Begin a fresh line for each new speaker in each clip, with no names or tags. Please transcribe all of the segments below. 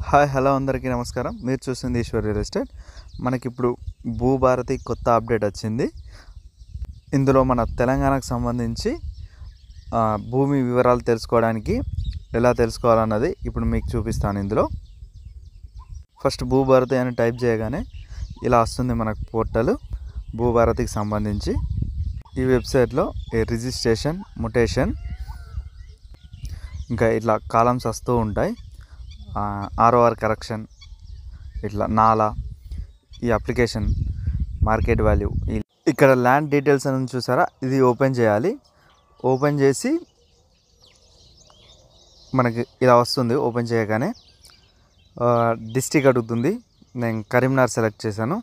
Hi hello అందరికీ నమస్కారం. మీరు చూస్తుంది ఈశ్వర్ రియల్ ఎస్టేట్. మనకిప్పుడు భూభారతి కొత్త అప్డేట్ వచ్చింది. ఇందులో మన తెలంగాణకు సంబంధించి భూమి వివరాలు తెలుసుకోవడానికి ఎలా తెలుసుకోవాలన్నది ఇప్పుడు మీకు చూపిస్తాను. ఇందులో ఫస్ట్ భూభారతి అని టైప్ చేయగానే ఇలా వస్తుంది మనకు పోర్టల్ భూభారతికి సంబంధించి. ఈ వెబ్సైట్లో రిజిస్ట్రేషన్, మ్యుటేషన్, ఇంకా ఇట్లా కాలమ్స్ వస్తూ ఉంటాయి. ఆర్ఓఆర్ కరెక్షన్, ఇట్లా నాలా, ఈ అప్లికేషన్, మార్కెట్ వాల్యూ, ఇక్కడ ల్యాండ్ డీటెయిల్స్ అని చూసారా, ఇది ఓపెన్ చేయాలి. ఓపెన్ చేసి మనకి ఇలా వస్తుంది. ఓపెన్ చేయగానే డిస్ట్రిక్ట్ అడుగుతుంది. నేను కరీంనగర్ సెలెక్ట్ చేశాను.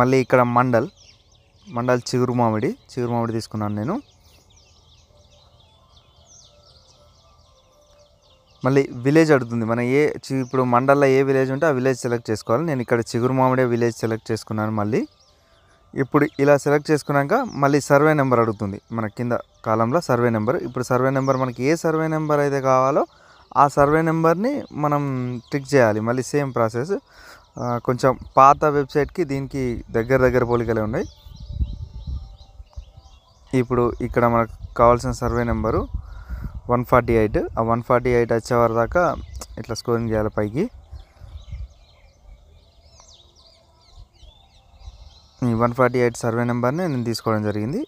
మళ్ళీ ఇక్కడ మండల్ చిగురుమామిడి తీసుకున్నాను నేను. మళ్ళీ విలేజ్ అడుగుతుంది. మన ఇప్పుడు మండల్లో ఏ విలేజ్ ఉంటే ఆ విలేజ్ సెలెక్ట్ చేసుకోవాలి. నేను ఇక్కడ చిగురుమామిడే విలేజ్ సెలెక్ట్ చేసుకున్నాను. మళ్ళీ ఇప్పుడు ఇలా సెలెక్ట్ చేసుకున్నాక మళ్ళీ సర్వే నెంబర్ అడుగుతుంది. మన కింద కాలంలో సర్వే నెంబర్. ఇప్పుడు సర్వే నెంబర్ మనకి ఏ సర్వే నెంబర్ అయితే కావాలో ఆ సర్వే నెంబర్ని మనం టిక్ చేయాలి. మళ్ళీ సేమ్ ప్రాసెస్. కొంచెం పాత వెబ్సైట్కి దీనికి దగ్గర పోలికలే ఉన్నాయి. ఇప్పుడు ఇక్కడ మనకు కావాల్సిన సర్వే నెంబరు 148. ఆ 148 వచ్చేవారి దాకా ఇట్లా స్కోరింగ్ చేయాలి పైకి. ఈ 148 సర్వే నెంబర్ని నేను తీసుకోవడం జరిగింది.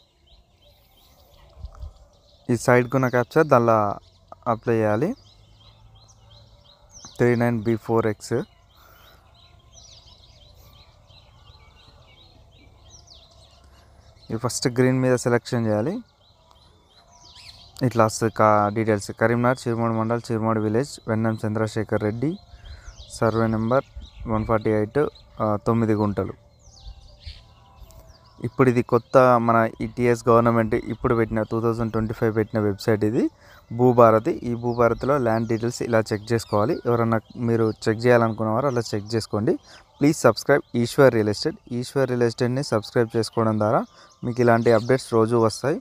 ఈ సైడ్కి ఉన్న క్యాప్చర్ దానిలో అప్లై చేయాలి. 39B4X. ఈ ఫస్ట్ గ్రీన్ మీద సెలెక్షన్ చేయాలి. ఇట్లా వస్తుంది details. Karimnagar, చిరుమూడు mandal, చిరుమూడు village, వెన్నం Chandrasekhar Reddy, survey number 148, 9 గుంటలు. ఇప్పుడు ఇది కొత్త మన ఈటీఎస్ గవర్నమెంట్ ఇప్పుడు పెట్టిన 2025 పెట్టిన వెబ్సైట్ ఇది భూభారతి. ఈ భూభారతిలో ల్యాండ్ డీటెయిల్స్ ఇలా చెక్ చేసుకోవాలి. ఎవరన్నా మీరు చెక్ చేయాలనుకున్నవారు అలా చెక్ చేసుకోండి. Please subscribe Eshwar real estate. Eshwar real ఎస్టేట్ని సబ్స్క్రైబ్ చేసుకోవడం ద్వారా మీకు ఇలాంటి అప్డేట్స్ రోజు వస్తాయి.